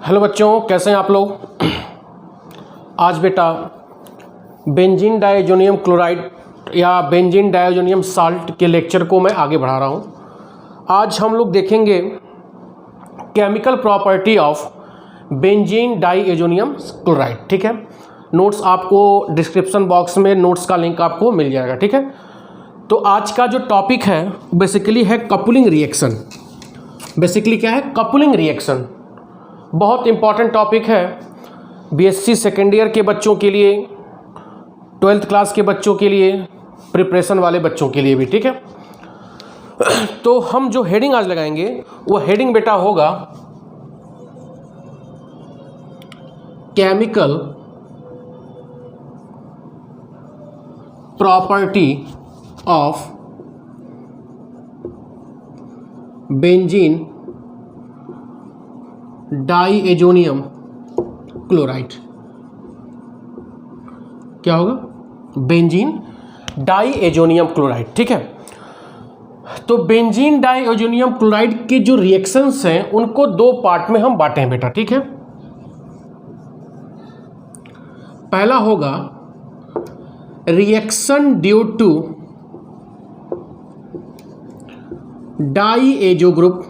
Hello बच्चों, कैसे हैं आप लोग। आज बेटा बेंजीन डायजोनियम क्लोराइड या बेंजीन डायजोनियम साल्ट के लेक्चर को मैं आगे बढ़ा रहा हूं। आज हम लोग देखेंगे chemical property of benzene diazonium chloride. ठीक है, नोट्स आपको डिस्क्रिप्शन बॉक्स में नोट्स का लिंक आपको मिल जाएगा। ठीक है, तो आज का जो टॉपिक है बेसिकली है कपलिंग रिएक्शन। बेसिकली क्या है? Coupling reaction. बहुत इंपॉर्टेंट टॉपिक है बीएससी सेकेंड ईयर के बच्चों के लिए, 12th क्लास के बच्चों के लिए, प्रिपरेशन वाले बच्चों के लिए भी। ठीक है, तो हम जो हेडिंग आज लगाएंगे वो हेडिंग बेटा होगा chemical property of benzene diazonium chloride. क्या होगा? Benzene diazonium chloride. ठीक है, तो बेंजीन डायजोनियम क्लोराइड के जो रिएक्शंस हैं उनको दो पार्ट में हम बांटे हैं बेटा। ठीक है, पहला होगा reaction due to diazo group,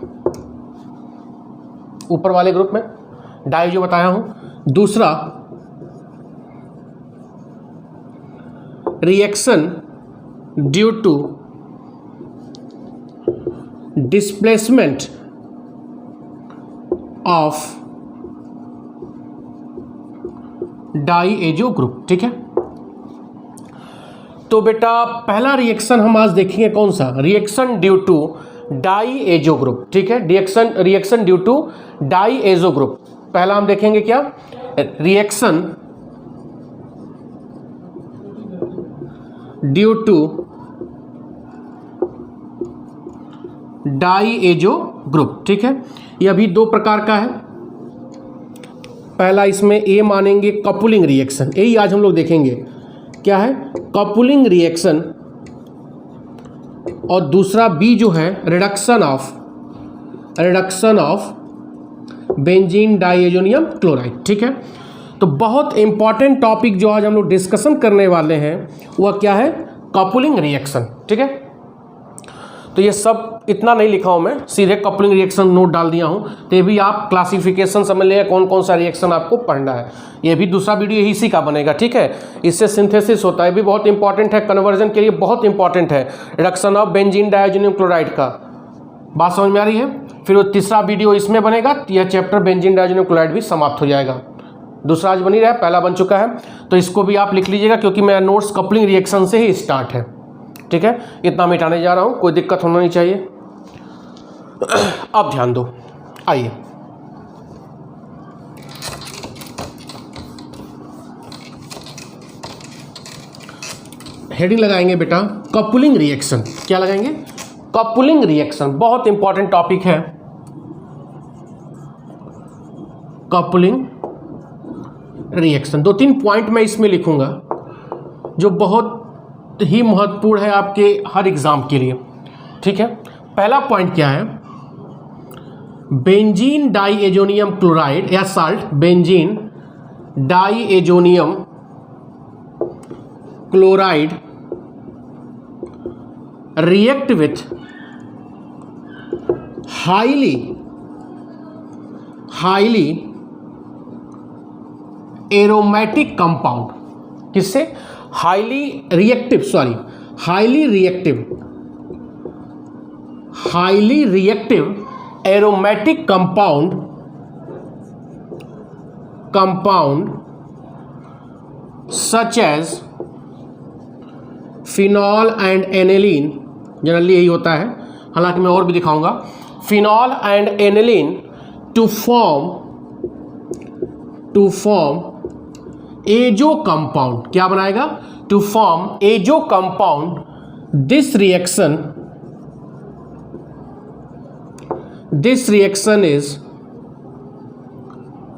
ऊपर वाले ग्रुप में डायजो बताया हूं। दूसरा reaction due to displacement of diazo group. ठीक है, तो बेटा पहला रिएक्शन हम आज देखेंगे कौन सा? Reaction due to diazo group. ठीक है, reaction due to diazo group. पहला हम देखेंगे क्या? Reaction due to diazo group. ठीक है, ये अभी दो प्रकार का है। पहला इसमें ए मानेंगे कपलिंग रिएक्शन, यही आज हम लोग देखेंगे। क्या है? Coupling reaction. और दूसरा बी जो है reduction of benzene diazonium chloride. ठीक है, तो बहुत इंपॉर्टेंट टॉपिक जो आज हम लोग डिस्कशन करने वाले हैं वह क्या है? Coupling reaction. ठीक है, तो ये सब इतना नहीं लिखा हूं मैं, सीधे कपलिंग रिएक्शन नोट डाल दिया हूं। तो ये भी आप क्लासिफिकेशन समझ लें कौन कौन सा रिएक्शन आपको पढ़ना है। ये भी दूसरा वीडियो इसी का बनेगा। ठीक है, इससे सिंथेसिस होता है, भी बहुत इंपॉर्टेंट है, कन्वर्जन के लिए बहुत इंपॉर्टेंट है। Reduction of benzene diazonium chloride का बात समझ में आ रही है? फिर वो तीसरा वीडियो इसमें बनेगा, यह चैप्टर बेंजीन डायजोनियम क्लोराइड भी समाप्त हो जाएगा। दूसरा आज बनी रहा है, पहला बन चुका है, तो इसको भी आप लिख लीजिएगा क्योंकि मेरा नोट्स कपलिंग रिएक्शन से ही स्टार्ट है। ठीक है, इतना मिटाने जा रहा हूं, कोई दिक्कत होना नहीं चाहिए। अब ध्यान दो, आइए हेडिंग लगाएंगे बेटा कपलिंग रिएक्शन। क्या लगाएंगे? Coupling reaction. बहुत इंपॉर्टेंट टॉपिक है कपलिंग रिएक्शन। दो तीन पॉइंट मैं इसमें लिखूंगा जो बहुत ही महत्वपूर्ण है आपके हर एग्जाम के लिए। ठीक है, पहला पॉइंट क्या है? बेंजीन डायजोनियम क्लोराइड या salt, benzene diazonium chloride react with highly aromatic compound। किससे? highly reactive aromatic compound such as phenol and aniline. Generally यही होता है, हालांकि मैं और भी दिखाऊंगा। Phenol and aniline to form azo compound. क्या बनाएगा? To form azo compound. This reaction is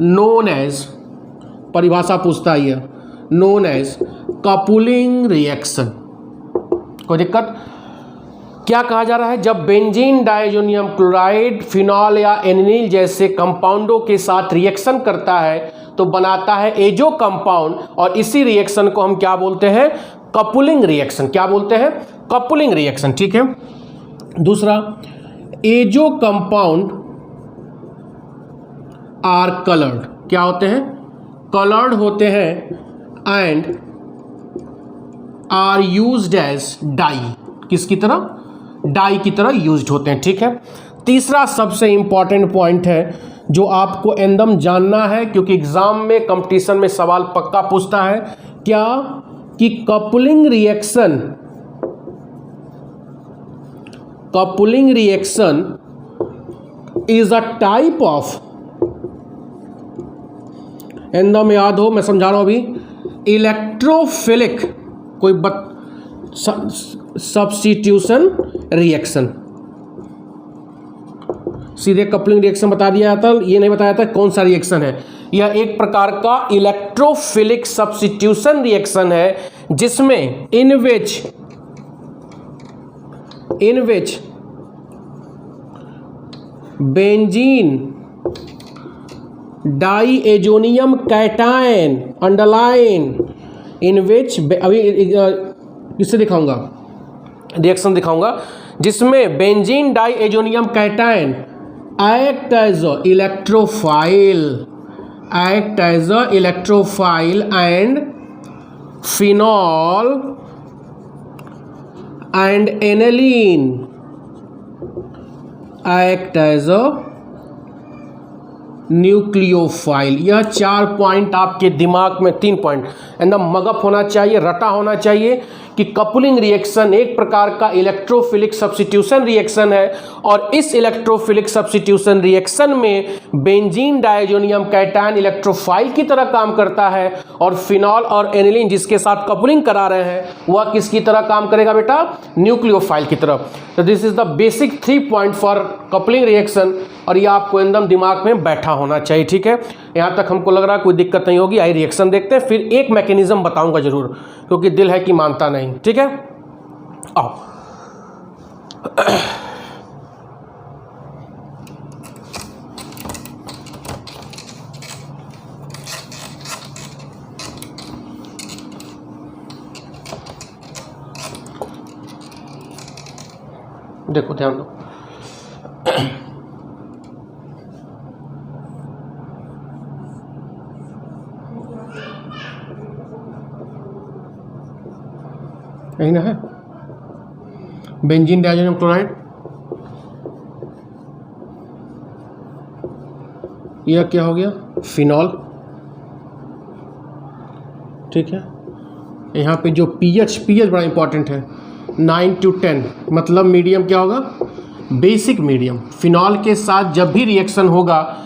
known as, परिभाषा पूछता है, नोन एज कपलिंग रिएक्शन। कोई दिक्कत? क्या कहा जा रहा है, जब बेंजीन डायजोनियम क्लोराइड फिनॉल या एनिलीन जैसे कंपाउंडों के साथ रिएक्शन करता है तो बनाता है एजो कंपाउंड, और इसी रिएक्शन को हम क्या बोलते हैं, कपुलिंग रिएक्शन। क्या बोलते हैं, कपुलिंग रिएक्शन। ठीक है। दूसरा, एजो कंपाउंड आर कलर्ड, क्या होते हैं, कलर्ड होते हैं, and are used as dye, किसकी तरह, डाई की तरह यूज्ड होते हैं। ठीक है। तीसरा सबसे इंपॉर्टेंट पॉइंट है जो आपको एकदम जानना है, क्योंकि एग्जाम में कंपटीशन में सवाल पक्का पूछता है, क्या कि coupling reaction is a type of, एकदम याद हो, मैं समझा रहा हूं अभी, इलेक्ट्रोफिलिक कोई सब्स्टिट्यूशन रिएक्शन। सीधे कपलिंग रिएक्शन बता दिया जाता, ये नहीं बताया था कौन सा रिएक्शन है। यह एक प्रकार का इलेक्ट्रोफिलिक सब्स्टिट्यूशन रिएक्शन है जिसमें in which benzene diazonium cation underline, in which, अभी किससे दिखाऊंगा, रिएक्शन दिखाऊंगा जिसमें benzene diazonium cation act as a electrophile and phenol and aniline act as a nucleophile. यह 4 पॉइंट आपके दिमाग में, 3 पॉइंट एकदम मगअप होना चाहिए, रटा होना चाहिए कि कपुलिंग रिएक्शन एक प्रकार का इलेक्ट्रोफिलिक सब्स्टिट्यूशन रिएक्शन है, और इस इलेक्ट्रोफिलिक सब्स्टिट्यूशन रिएक्शन में बेंजीन डायजोनियम कैटायन इलेक्ट्रोफाइल की तरह काम करता है, और फिनॉल और एनिलीन जिसके साथ कपुलिंग करा रहे हैं वह किसकी तरह काम करेगा बेटा, न्यूक्लियोफाइल की तरह। तो this is the basic 3 point for coupling reaction, और ये आपको एकदम दिमाग में बैठा होना चाहिए। ठीक है, यहाँ तक हमको लग रहा है कोई दिक्कत नहीं होगी। आई रिएक्शन देखते हैं, फिर एक मैकेनिज्म बताऊंगा जरूर, क्योंकि दिल है कि मानता नहीं। ठीक है, आओ। देखो ध्यान दो, यही ना है, बेंजीन डायजोनियम क्लोराइड, यह क्या हो गया, फिनॉल। ठीक है, यहाँ पे जो पीएच बड़ा इंपॉर्टेंट है, 9 to 10, मतलब मीडियम क्या होगा, बेसिक मीडियम। फिनॉल के साथ जब भी रिएक्शन होगा,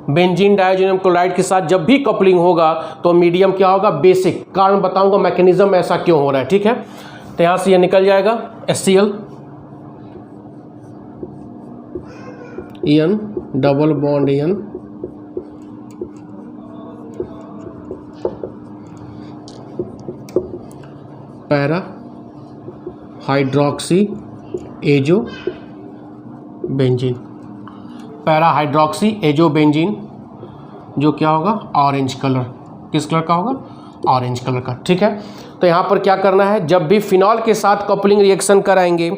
बेंजीन डायजोनियम क्लोराइड के साथ जब भी कपलिंग होगा तो मीडियम क्या होगा, बेसिक। कारण बताऊंगा मैकेनिज्म ऐसा क्यों हो रहा है। ठीक है, तो यहाँ से ये निकल जाएगा HCl, EN double bond EN, para hydroxy azo benzene, para hydroxy azo benzene, जो क्या होगा, ऑरेंज कलर। किस कलर का होगा, ऑरेंज कलर का। ठीक है, तो यहाँ पर क्या करना है, जब भी फिनॉल के साथ कपलिंग रिएक्शन कराएंगे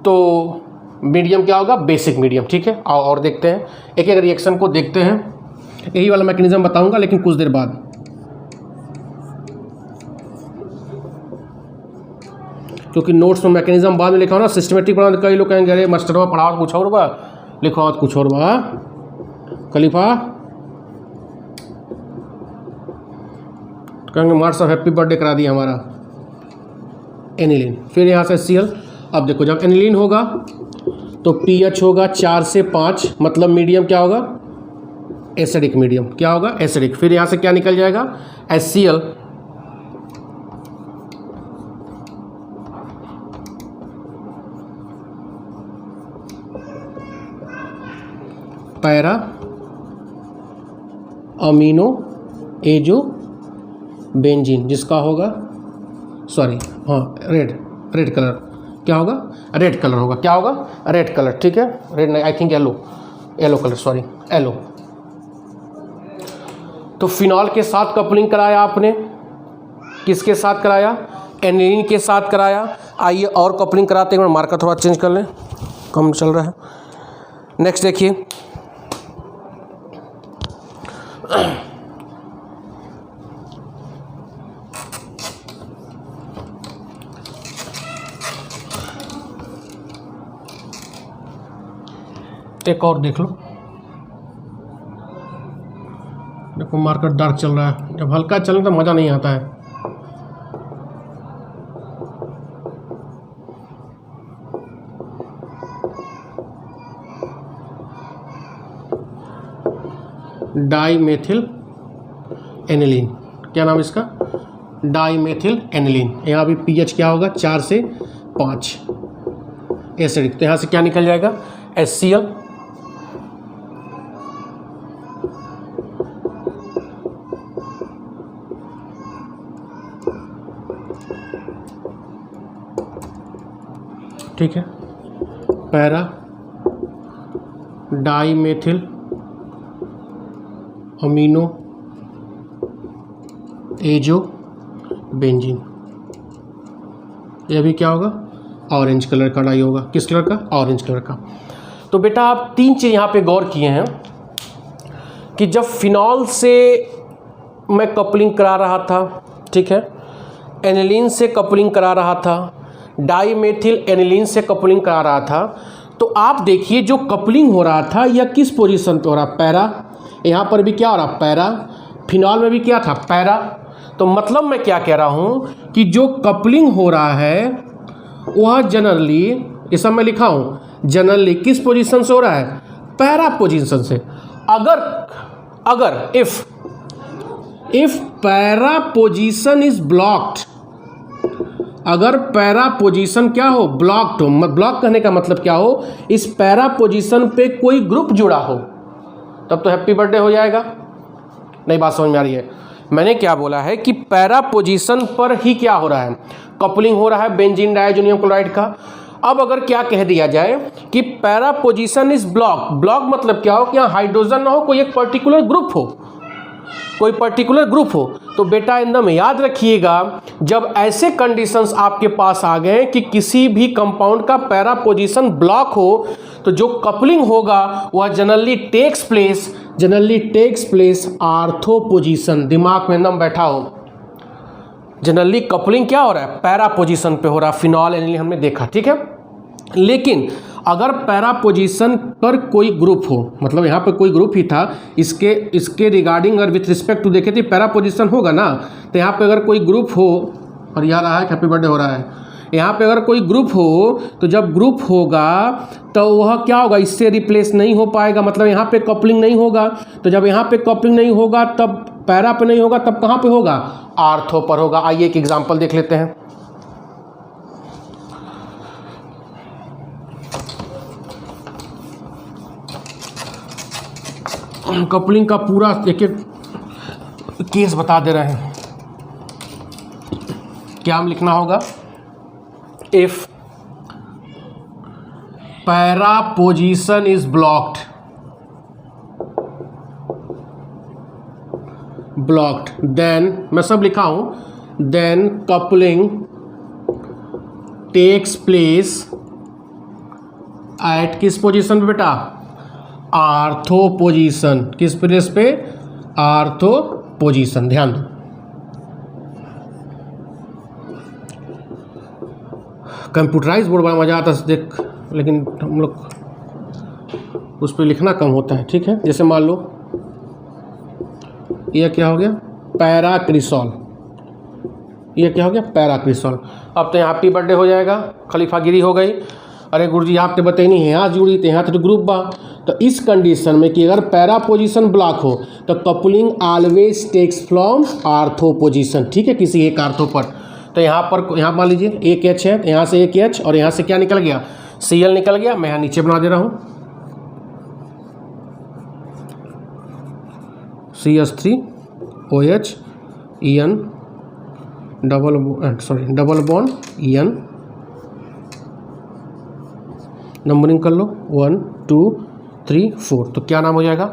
तो मीडियम क्या होगा, बेसिक मीडियम। ठीक है, और देखते हैं, एक एक रिएक्शन को देखते हैं। यही वाला मैकेनिज्म बताऊंगा लेकिन कुछ देर बाद, क्योंकि नोट्स में मैकेनिज्म बाद में लिखा हो ना, सिस्टमेटिक पढ़ा। कई लोग कहेंगे अरे मास्टरवा पढ़ाओ कुछ और बा, लिखो कुछ और बा, खलीफा कहेंगे मार्च साहब हैप्पी बर्थडे करा दिया हमारा। एनिलीन, फिर यहाँ से HCl। अब देखो, जब एनिलीन होगा तो pH होगा 4 से 5, मतलब मीडियम क्या होगा, एसिडिक मीडियम। क्या होगा, एसिडिक। फिर यहाँ से क्या निकल जाएगा, HCl, para amino azo benzene, जिसका होगा, सॉरी हाँ, रेड कलर क्या होगा, रेड कलर होगा। क्या होगा, रेड कलर, ठीक है, रेड नहीं, I think yellow, yellow colour, sorry yellow. तो फिनॉल के साथ कपलिंग कराया आपने, किसके साथ कराया, एनिलीन के साथ कराया। आइए और कपलिंग कराते हैं, मार्कर थोड़ा चेंज कर लें, कम चल रहा है। नेक्स्ट देखिए, एक और देख लो, देखो मार्कर डार्क चल रहा है, जब हल्का चले तो मज़ा नहीं आता है। डाईमेथिल एनिलीन, क्या नाम इसका, डाईमेथिल एनिलीन। यहाँ भी पीएच क्या होगा, 4 से 5 एसिडिक। तो यहाँ से क्या निकल जाएगा, HCl, ठीक है, para dimethyl amino azo benzene. यह भी क्या होगा, ऑरेंज कलर का डाई होगा। किस कलर का, ऑरेंज कलर का। तो बेटा आप 3 चीज़ यहाँ पे गौर किए हैं कि जब फिनॉल से मैं कपलिंग करा रहा था, ठीक है, एनिलीन से कपलिंग करा रहा था, डाईमेथिल एनिलीन से कपलिंग करा रहा था, तो आप देखिए जो कपलिंग हो रहा था यह किस पोजीशन पे हो रहा, पैरा। यहाँ पर भी क्या हो रहा, पैरा। फिनॉल में भी क्या था, पैरा। तो मतलब मैं क्या कह रहा हूँ कि जो कपलिंग हो रहा है वह जनरली, ये सब मैं लिखा हूँ, जनरली किस पोजीशन से हो रहा है, पैरा पोजीशन से। अगर if para position is blocked, अगर पैरा पोजीशन क्या हो, ब्लॉक्ड हो, ब्लॉक करने का मतलब क्या हो, इस पैरा पोजीशन पे कोई ग्रुप जुड़ा हो, तब तो हैप्पी बर्थडे हो जाएगा। नहीं, बात समझ में आ रही है। मैंने क्या बोला है कि पैरा पोजीशन पर ही क्या हो रहा है, कपलिंग हो रहा है बेंजीन डायजोनियम क्लोराइड का। अब अगर क्या कह दिया जाए कि पैरा पोजीशन इज ब्लॉक मतलब क्या हो कि यहाँ हाइड्रोजन ना हो, कोई एक पर्टिकुलर ग्रुप हो, कोई पर्टिकुलर ग्रुप हो, तो बेटा एकदम याद रखिएगा, जब ऐसे कंडीशंस आपके पास आ गए कि किसी भी कंपाउंड का पैरा पोजीशन ब्लॉक हो, तो जो कपलिंग होगा वह generally takes place ortho position. दिमाग में एकदम बैठा हो, जनरली कपलिंग क्या हो रहा है, पैरा पोजीशन पे हो रहा है। फिनॉल एनिलीन हमने देखा, ठीक है। लेकिन अगर पैरा पोजीशन पर कोई ग्रुप हो, मतलब यहाँ पर कोई ग्रुप ही था, इसके रिगार्डिंग अगर विथ रिस्पेक्ट टू देखे तो पैरा पोजीशन होगा ना, तो यहाँ पे अगर कोई ग्रुप हो, और यहाँ रहा है हैप्पी बर्थडे हो रहा है, यहाँ पे अगर कोई ग्रुप हो, तो जब ग्रुप होगा तो वह क्या होगा, इससे रिप्लेस नहीं हो पाएगा, मतलब यहाँ पे कपलिंग नहीं होगा। तो जब यहाँ पे कपलिंग नहीं होगा तब पैरा पे नहीं होगा, तब कहाँ पे होगा, आर्थो पर होगा। आइए एक एग्जाम्पल देख लेते हैं। कपलिंग का पूरा एक एक केस बता दे रहे हैं। क्या हम लिखना होगा, if para position is blocked then, मैं सब लिखा हूं, then coupling takes place at किस पोजीशन पे बेटा, आर्थो पोजीशन। किस प्लेस पे, आर्थो पोजीशन। ध्यान दो, कंप्यूटराइज बोर्ड बड़ा मज़ा आता है देख, लेकिन हम लोग उस पर लिखना कम होता है, ठीक है। जैसे मान लो ये क्या हो गया, पैराक्रिसॉल, ये क्या हो गया, पैराक्रिसॉल। अब तो यहाँ हैप्पी बर्थडे हो जाएगा, खलीफागिरी हो गई। अरे गुरुजी आप तो बताई नहीं है, यहाँ जुड़ी थे, यहाँ तो ग्रुप बा। तो इस कंडीशन में कि अगर पैरा पोजीशन ब्लॉक हो तो coupling always takes from ortho position, ठीक है, किसी एक आर्थो पर। तो यहाँ पर, यहाँ मान लीजिए एक एच है, तो यहाँ से एक एच, और यहाँ से क्या निकल गया, Cl निकल गया। मैं यहाँ नीचे बना दे रहा हूँ, CH3OH EN double bond EN numbering कर लो 1 2 3 4। तो क्या नाम हो जाएगा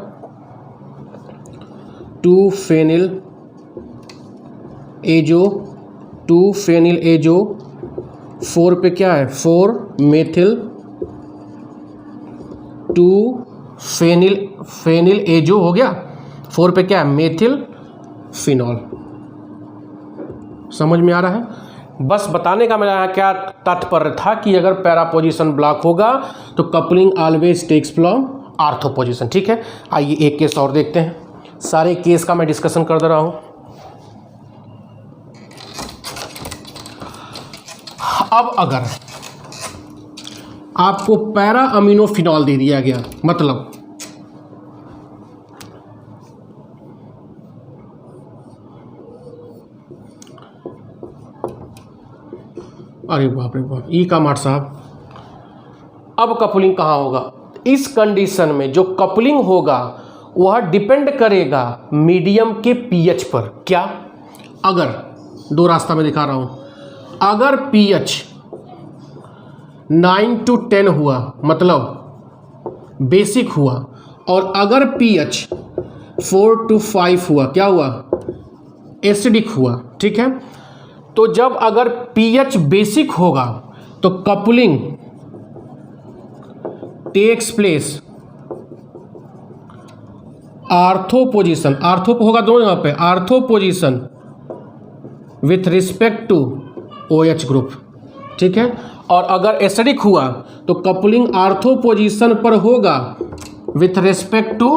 2 फेनिल एजो 2 फेनिल एजो 4 पे क्या है 4 मेथिल 2 फेनिल एजो हो गया, 4 पे क्या है मेथिल फिनॉल। समझ में आ रहा है? बस बताने का मेरा यहाँ क्या तात्पर्य था कि अगर पैरा पोजीशन ब्लॉक होगा तो coupling always takes from ortho position. ठीक है, आइए एक केस और देखते हैं। सारे केस का मैं डिस्कशन कर दे रहा हूँ। अब अगर आपको पैरा अमीनो फिनॉल दे दिया गया, मतलब अरे बाप रे बाप, ई का मार साहब। अब कपलिंग कहाँ होगा? इस कंडीशन में जो कपलिंग होगा वह डिपेंड करेगा मीडियम के पीएच पर। क्या? अगर दो रास्ता में दिखा रहा हूं, अगर पीएच 9 to 10 हुआ मतलब बेसिक हुआ, और अगर पीएच 4 to 5 हुआ, क्या हुआ? एसिडिक हुआ। ठीक है, तो जब अगर पीएच बेसिक होगा तो coupling takes place ortho position, ortho होगा दोनों यहाँ पे, ortho position with respect to OH group. ठीक है, और अगर एसिडिक हुआ तो कपलिंग आर्थो पोजीशन पर होगा with respect to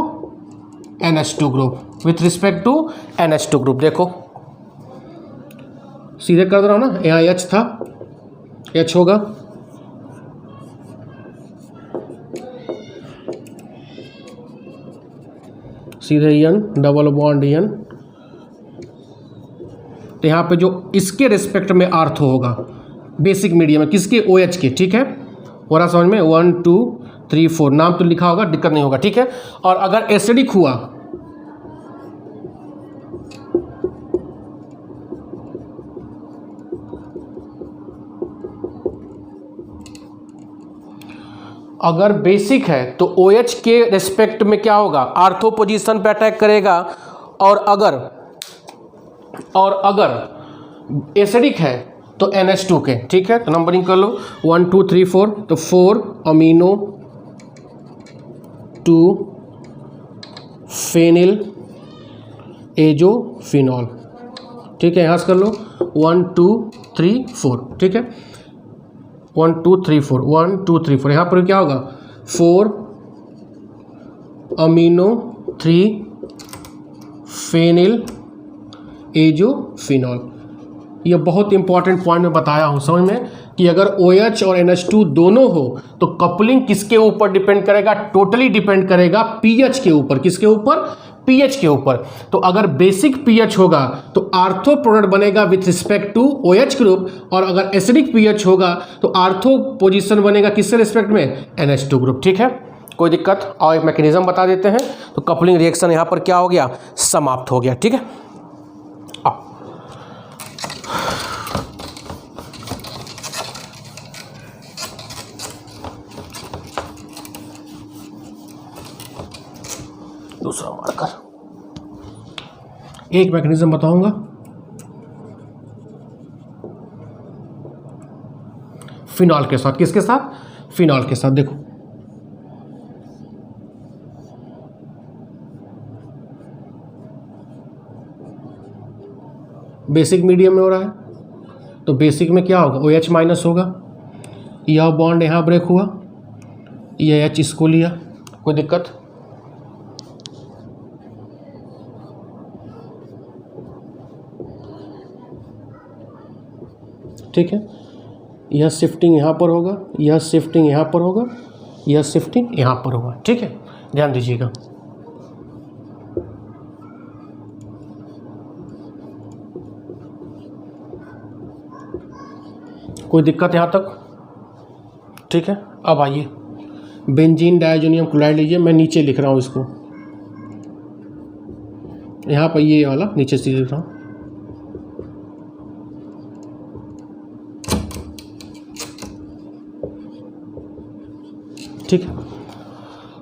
NH2 group, with respect to NH2 group. देखो सीधे कर दे रहा हूँ ना, यहाँ H था, H होगा, सीधे N डबल बॉन्ड N, तो यहाँ पे जो इसके रिस्पेक्ट में आर्थो होगा बेसिक मीडियम है, किसके? OH के। ठीक है, हो रहा समझ में? 1 2 3 4 नाम तो लिखा होगा, दिक्कत नहीं होगा। ठीक है, और अगर एसिडिक हुआ अगर बेसिक है तो OH के रिस्पेक्ट में क्या होगा? आर्थो पोजीशन पे अटैक करेगा, और अगर एसिडिक है तो NH2 के। ठीक है, तो नंबरिंग कर लो 1 2 3 4। तो 4 अमीनो 2 फेनिल एजो फिनॉल। ठीक है, यहाँ से कर लो 1 2 3 4। ठीक है, 1 2 3 4 1 2 3 4। यहाँ पर क्या होगा? 4 अमीनो 3 फेनिल एजो फिनॉल। ये बहुत इंपॉर्टेंट पॉइंट मैं बताया हूँ समझ में, कि अगर OH और NH2 दोनों हो तो कपलिंग किसके ऊपर डिपेंड करेगा? टोटली डिपेंड करेगा पीएच के ऊपर। किसके ऊपर? पीएच के ऊपर। तो अगर बेसिक पीएच होगा तो आर्थो प्रोडक्ट बनेगा with respect to OH group, और अगर एसिडिक पीएच होगा तो आर्थो पोजीशन बनेगा किसके रिस्पेक्ट में? NH2 group. ठीक है, कोई दिक्कत? और एक मैकेनिज्म बता देते हैं। तो कपलिंग रिएक्शन यहाँ पर क्या हो गया? समाप्त हो गया। ठीक है, अब दूसरा मार्कर, एक मैकेनिज्म बताऊंगा। फिनॉल के साथ। किसके साथ? फिनॉल के साथ। देखो बेसिक मीडियम में हो रहा है, तो बेसिक में क्या होगा? OH माइनस होगा, यह बॉन्ड यहाँ ब्रेक हुआ, यह H इसको लिया। कोई दिक्कत? ठीक है, यह शिफ्टिंग यहाँ पर होगा, यह शिफ्टिंग यहाँ पर होगा, यह शिफ्टिंग यहाँ पर होगा। ठीक है, ध्यान दीजिएगा। कोई दिक्कत यहाँ तक? ठीक है, अब आइए बेंजीन डायजोनियम क्लोराइड लीजिए। मैं नीचे लिख रहा हूँ इसको, यहाँ पर ये वाला नीचे से लिख रहा हूँ। ठीक है।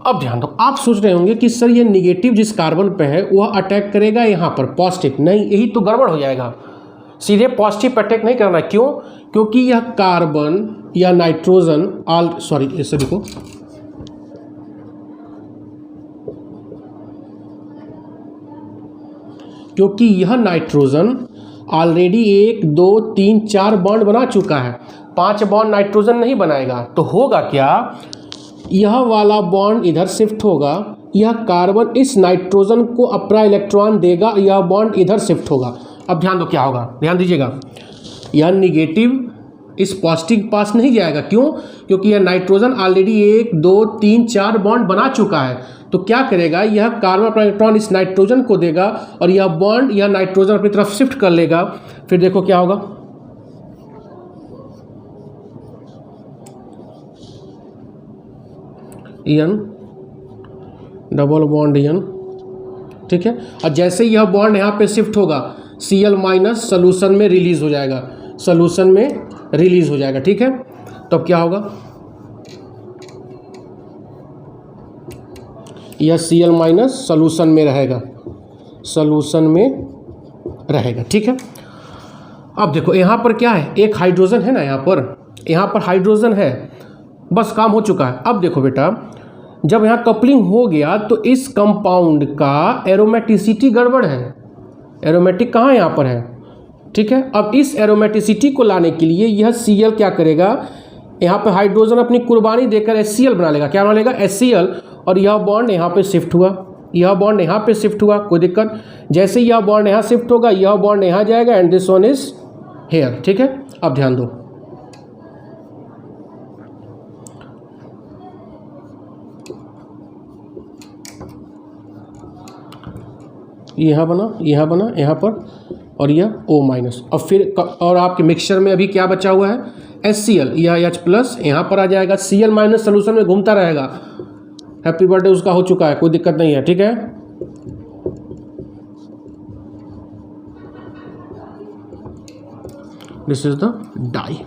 अब ध्यान दो, आप सोच रहे होंगे कि सर ये निगेटिव जिस कार्बन पे है वह अटैक करेगा यहाँ पर पॉजिटिव, नहीं यही तो गड़बड़ हो जाएगा, सीधे पॉजिटिव अटैक नहीं करना। क्यों? क्योंकि यह कार्बन या नाइट्रोजन इसे देखो, क्योंकि यह नाइट्रोजन ऑलरेडी 1 2 3 4 बॉन्ड बना चुका है, 5 बॉन्ड नाइट्रोजन नहीं बनाएगा। तो होगा क्या, यह वाला बॉन्ड इधर शिफ्ट होगा, यह कार्बन इस नाइट्रोजन को अपना इलेक्ट्रॉन देगा, यह बॉन्ड इधर शिफ्ट होगा। अब ध्यान दो क्या होगा, ध्यान दीजिएगा, यह निगेटिव इस पॉजिटिव के पास नहीं जाएगा। क्यों? क्योंकि यह नाइट्रोजन ऑलरेडी 1 2 3 4 बॉन्ड बना चुका है। तो क्या करेगा, यह कार्बन अपना इलेक्ट्रॉन इस नाइट्रोजन को देगा और यह बॉन्ड यह नाइट्रोजन अपनी तरफ शिफ्ट कर लेगा। फिर देखो क्या होगा, N डबल बॉन्ड N, ठीक है। और जैसे यह बॉन्ड यहाँ पे शिफ्ट होगा, Cl- सोल्यूशन में रिलीज हो जाएगा, सोल्यूशन में रिलीज हो जाएगा, ठीक है। तब क्या होगा, यह Cl- सोल्यूशन में रहेगा, सोल्यूशन में रहेगा, ठीक है। अब देखो यहाँ पर क्या है, एक हाइड्रोजन है ना, यहाँ पर हाइड्रोजन है, बस काम हो चुका है। अब देखो बेटा, जब यहाँ कपलिंग हो गया तो इस कंपाउंड का एरोमेटिसिटी गड़बड़ है, एरोमेटिक कहाँ यहाँ पर है, ठीक है। अब इस एरोमेटिसिटी को लाने के लिए यह Cl क्या करेगा, यहाँ पे हाइड्रोजन अपनी कुर्बानी देकर HCl बना लेगा। क्या बना लेगा, HCl, और यह बॉन्ड यहाँ पे शिफ्ट हुआ, यह बॉन्ड यहाँ पे शिफ्ट हुआ, कोई दिक्कत। जैसे यह बॉन्ड यहाँ शिफ्ट होगा, यह बॉन्ड यहाँ जाएगा and this one is here, ठीक है। अब ध्यान दो, यहाँ बना, यहाँ बना, यहाँ पर, और यह O-। और फिर और आपके मिक्सचर में अभी क्या बचा हुआ है, HCl, यह H+, यहाँ पर आ जाएगा, Cl- सोल्यूशन में घूमता रहेगा। हैप्पी बर्थडे उसका हो चुका है, कोई दिक्कत नहीं है, ठीक है। दिस इज द डाई,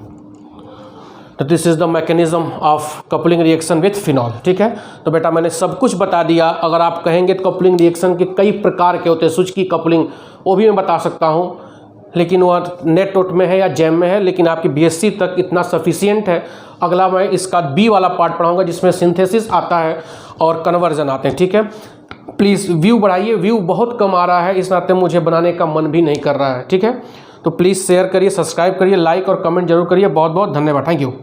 तो this is the mechanism of coupling reaction with phenol, ठीक है। तो बेटा मैंने सब कुछ बता दिया। अगर आप कहेंगे तो कपलिंग रिएक्शन के कई प्रकार के होते हैं, स्विच की कपलिंग वो भी मैं बता सकता हूँ, लेकिन वह नेट नोट में है या जैम में है, लेकिन आपकी BSc तक इतना सफिशियंट है। अगला मैं इसका B वाला पार्ट पढ़ाऊँगा जिसमें सिंथेसिस आता है और कन्वर्जन आते हैं, ठीक है। प्लीज़ व्यू बढ़ाइए, व्यू बहुत कम आ रहा है, इस नाते मुझे बनाने का मन भी नहीं कर रहा है, ठीक है। तो प्लीज़ शेयर करिए, सब्सक्राइब करिए, लाइक और कमेंट जरूर करिए। बहुत बहुत धन्यवाद, थैंक यू।